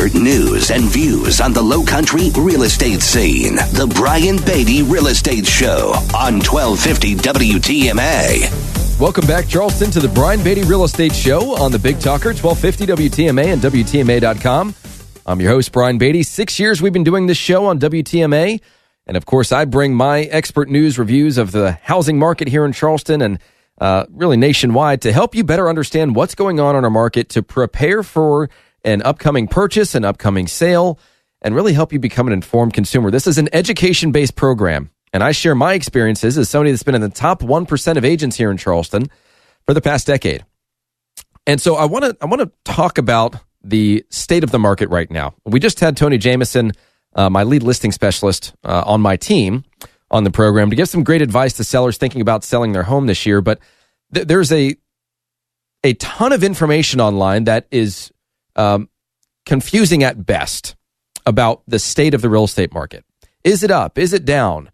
Expert news and views on the Lowcountry real estate scene. The Brian Beatty Real Estate Show on 1250 WTMA. Welcome back, Charleston, to the Brian Beatty Real Estate Show on the Big Talker, 1250 WTMA and WTMA.com. I'm your host, Brian Beatty. 6 years we've been doing this show on WTMA. And, of course, I bring my expert news reviews of the housing market here in Charleston and really nationwide to help you better understand what's going on in our market, to prepare for an upcoming purchase, an upcoming sale, and really help you become an informed consumer. This is an education-based program, and I share my experiences as somebody that's been in the top 1% of agents here in Charleston for the past decade. And so I want to talk about the state of the market right now. We just had Tony Jamison, my lead listing specialist on my team, on the program to give some great advice to sellers thinking about selling their home this year. But there's a ton of information online that is confusing at best about the state of the real estate market. Is it up? Is it down?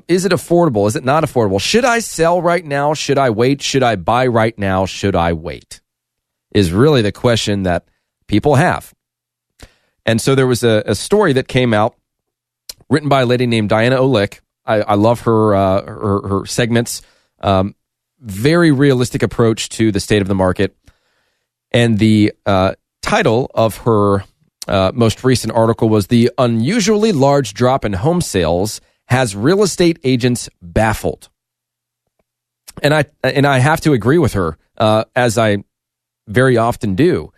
Is it affordable? Is it not affordable? Should I sell right now? Should I wait? Should I buy right now? Should I wait? Is really the question that people have. And so there was a story that came out written by a lady named Diana Olick. I love her segments. Very realistic approach to the state of the market. And the title of her most recent article was "The Unusually Large Drop in Home Sales Has Real Estate Agents Baffled." And I have to agree with her, as I very often do,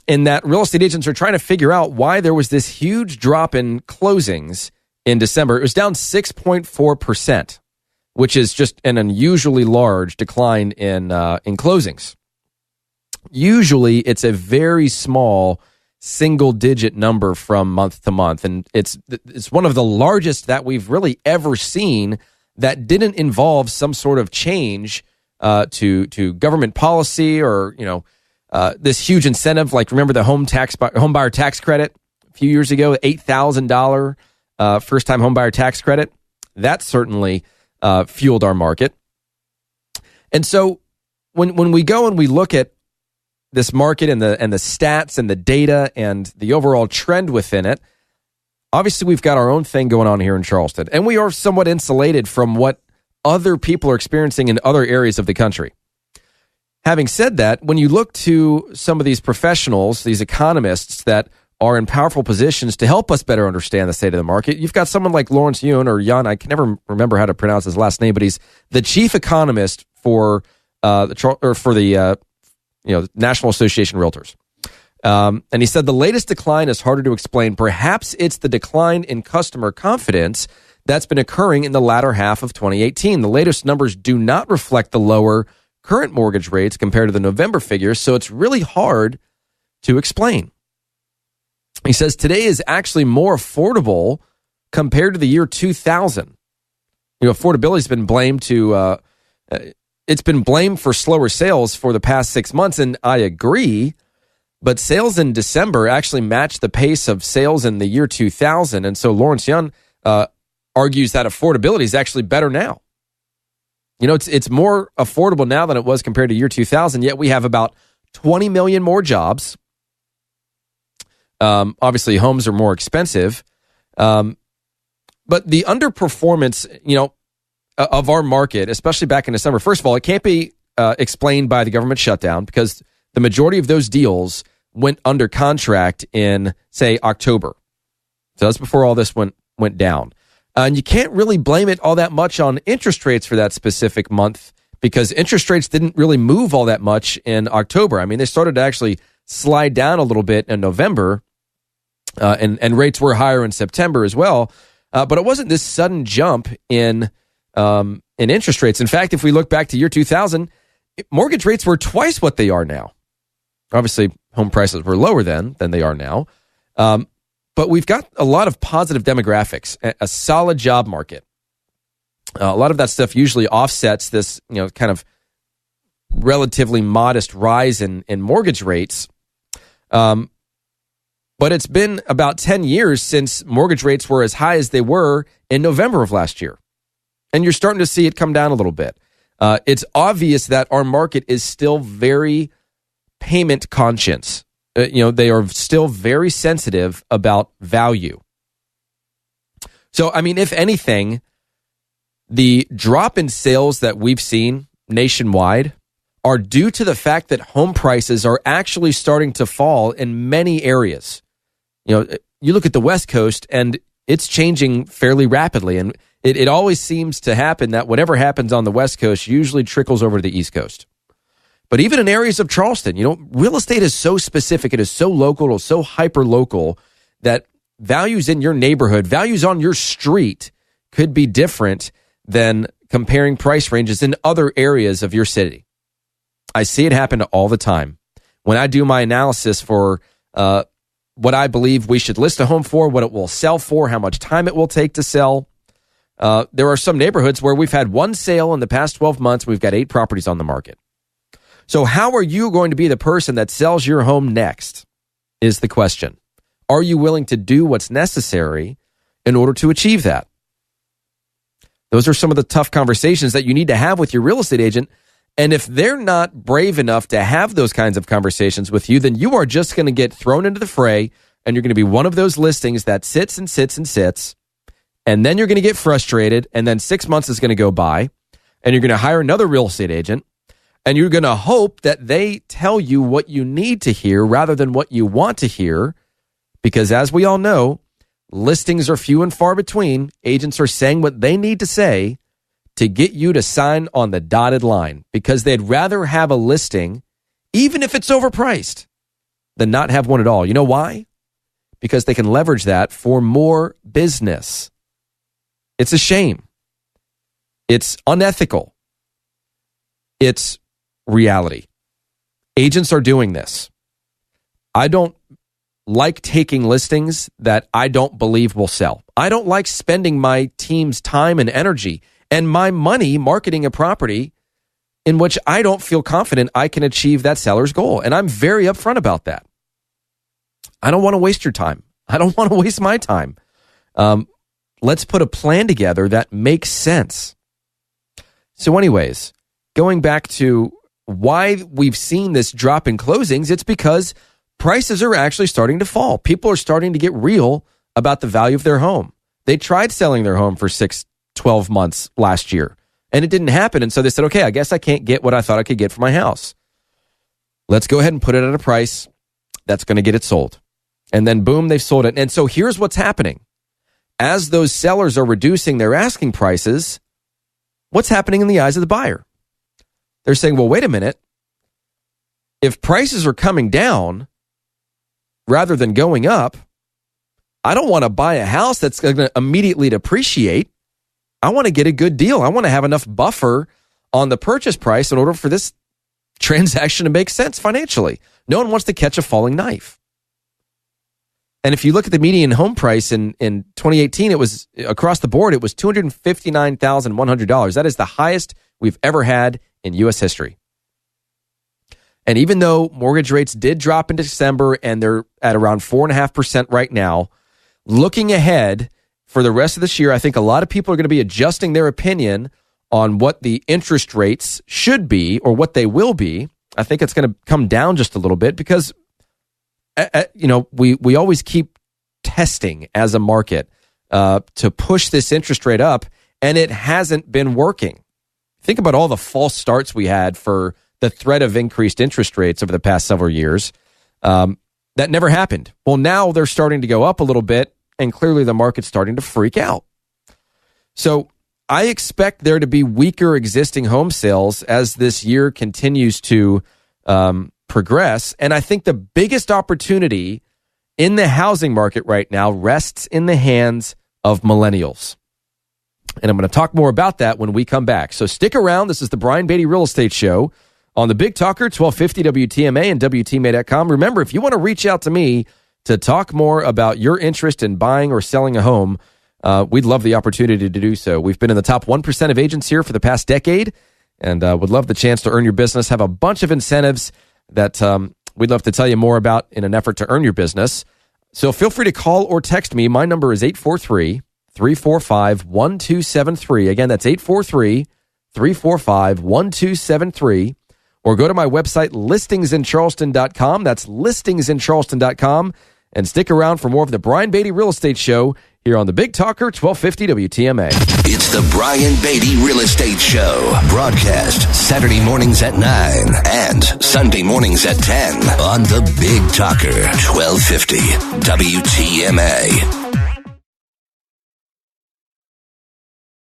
in that real estate agents are trying to figure out why there was this huge drop in closings in December. It was down 6.4%, which is just an unusually large decline in closings. Usually, it's a very small single-digit number from month to month, and it's one of the largest that we've really ever seen that didn't involve some sort of change to government policy or this huge incentive. Like, remember the home buyer tax credit a few years ago, $8,000 first-time home buyer tax credit? That certainly fueled our market. And so when we go and we look at this market and the stats and the data and the overall trend within it, obviously we've got our own thing going on here in Charleston, and we are somewhat insulated from what other people are experiencing in other areas of the country. Having said that, when you look to some of these professionals, these economists that are in powerful positions to help us better understand the state of the market, you've got someone like Lawrence Yun, or Yun, I can never remember how to pronounce his last name, but he's the chief economist for the National Association of Realtors. And he said the latest decline is harder to explain. Perhaps it's the decline in customer confidence that's been occurring in the latter half of 2018. The latest numbers do not reflect the lower current mortgage rates compared to the November figures, so it's really hard to explain. He says today is actually more affordable compared to the year 2000. Affordability has been blamed it's been blamed for slower sales for the past 6 months, and I agree, but sales in December actually matched the pace of sales in the year 2000, and so Lawrence Yun argues that affordability is actually better now. It's more affordable now than it was compared to year 2000, yet we have about 20 million more jobs. Obviously, homes are more expensive. But the underperformance, of our market, especially back in December, first of all, it can't be explained by the government shutdown because the majority of those deals went under contract in, say, October. So that's before all this went down. And you can't really blame it all that much on interest rates for that specific month because interest rates didn't really move all that much in October. I mean, they started to actually slide down a little bit in November, and rates were higher in September as well. But it wasn't this sudden jump in interest rates. In fact, if we look back to year 2000, mortgage rates were twice what they are now. Obviously, home prices were lower then than they are now. But we've got a lot of positive demographics, a solid job market. A lot of that stuff usually offsets this, kind of relatively modest rise in mortgage rates. But it's been about 10 years since mortgage rates were as high as they were in November of last year. And you're starting to see it come down a little bit. It's obvious that our market is still very payment conscious. they are still very sensitive about value. So, I mean, if anything, the drop in sales that we've seen nationwide are due to the fact that home prices are actually starting to fall in many areas. You look at the West Coast and it's changing fairly rapidly. And it always seems to happen that whatever happens on the West Coast usually trickles over to the East Coast. But even in areas of Charleston, real estate is so specific. It is so local, it's so hyper-local that values in your neighborhood, values on your street could be different than comparing price ranges in other areas of your city. I see it happen all the time. When I do my analysis for what I believe we should list a home for, what it will sell for, how much time it will take to sell, there are some neighborhoods where we've had one sale in the past 12 months. We've got 8 properties on the market. So how are you going to be the person that sells your home next is the question. Are you willing to do what's necessary in order to achieve that? Those are some of the tough conversations that you need to have with your real estate agent. And if they're not brave enough to have those kinds of conversations with you, then you are just going to get thrown into the fray, and you're going to be one of those listings that sits and sits and sits. And then you're going to get frustrated, and then 6 months is going to go by, and you're going to hire another real estate agent, and you're going to hope that they tell you what you need to hear rather than what you want to hear. Because as we all know, listings are few and far between. Agents are saying what they need to say to get you to sign on the dotted line because they'd rather have a listing, even if it's overpriced, than not have one at all. You know why? Because they can leverage that for more business. It's a shame. It's unethical. It's reality. Agents are doing this. I don't like taking listings that I don't believe will sell. I don't like spending my team's time and energy and my money marketing a property in which I don't feel confident I can achieve that seller's goal. And I'm very upfront about that. I don't want to waste your time. I don't want to waste my time. Let's put a plan together that makes sense. So anyways, going back to why we've seen this drop in closings, it's because prices are actually starting to fall. People are starting to get real about the value of their home. They tried selling their home for 12 months last year, and it didn't happen. And so they said, okay, I guess I can't get what I thought I could get for my house. Let's go ahead and put it at a price that's going to get it sold. And then boom, they've sold it. And so here's what's happening. As those sellers are reducing their asking prices, what's happening in the eyes of the buyer? They're saying, well, wait a minute. If prices are coming down rather than going up, I don't want to buy a house that's going to immediately depreciate. I want to get a good deal. I want to have enough buffer on the purchase price in order for this transaction to make sense financially. No one wants to catch a falling knife. And if you look at the median home price in 2018, it was across the board, it was $259,100. That is the highest we've ever had in U.S. history. And even though mortgage rates did drop in December and they're at around 4.5% right now, looking ahead for the rest of this year, I think a lot of people are going to be adjusting their opinion on what the interest rates should be or what they will be. I think it's going to come down just a little bit because, we always keep testing as a market to push this interest rate up, and it hasn't been working. Think about all the false starts we had for the threat of increased interest rates over the past several years. That never happened. Well, now they're starting to go up a little bit, and clearly the market's starting to freak out. So I expect there to be weaker existing home sales as this year continues to progress. And I think the biggest opportunity in the housing market right now rests in the hands of millennials. And I'm going to talk more about that when we come back. So stick around. This is the Brian Beatty Real Estate Show on the Big Talker, 1250 WTMA and WTMA.com. Remember, if you want to reach out to me to talk more about your interest in buying or selling a home, we'd love the opportunity to do so. We've been in the top 1% of agents here for the past decade, and would love the chance to earn your business. Have a bunch of incentives that we'd love to tell you more about in an effort to earn your business. So feel free to call or text me. My number is 843-345-1273. Again, that's 843-345-1273. or go to my website, listingsincharleston.com. That's listingsincharleston.com. And stick around for more of the Brian Beatty Real Estate Show here on the Big Talker, 1250 WTMA. It's the Brian Beatty Real Estate Show. Broadcast Saturday mornings at 9 and Sunday mornings at 10 on the Big Talker, 1250 WTMA.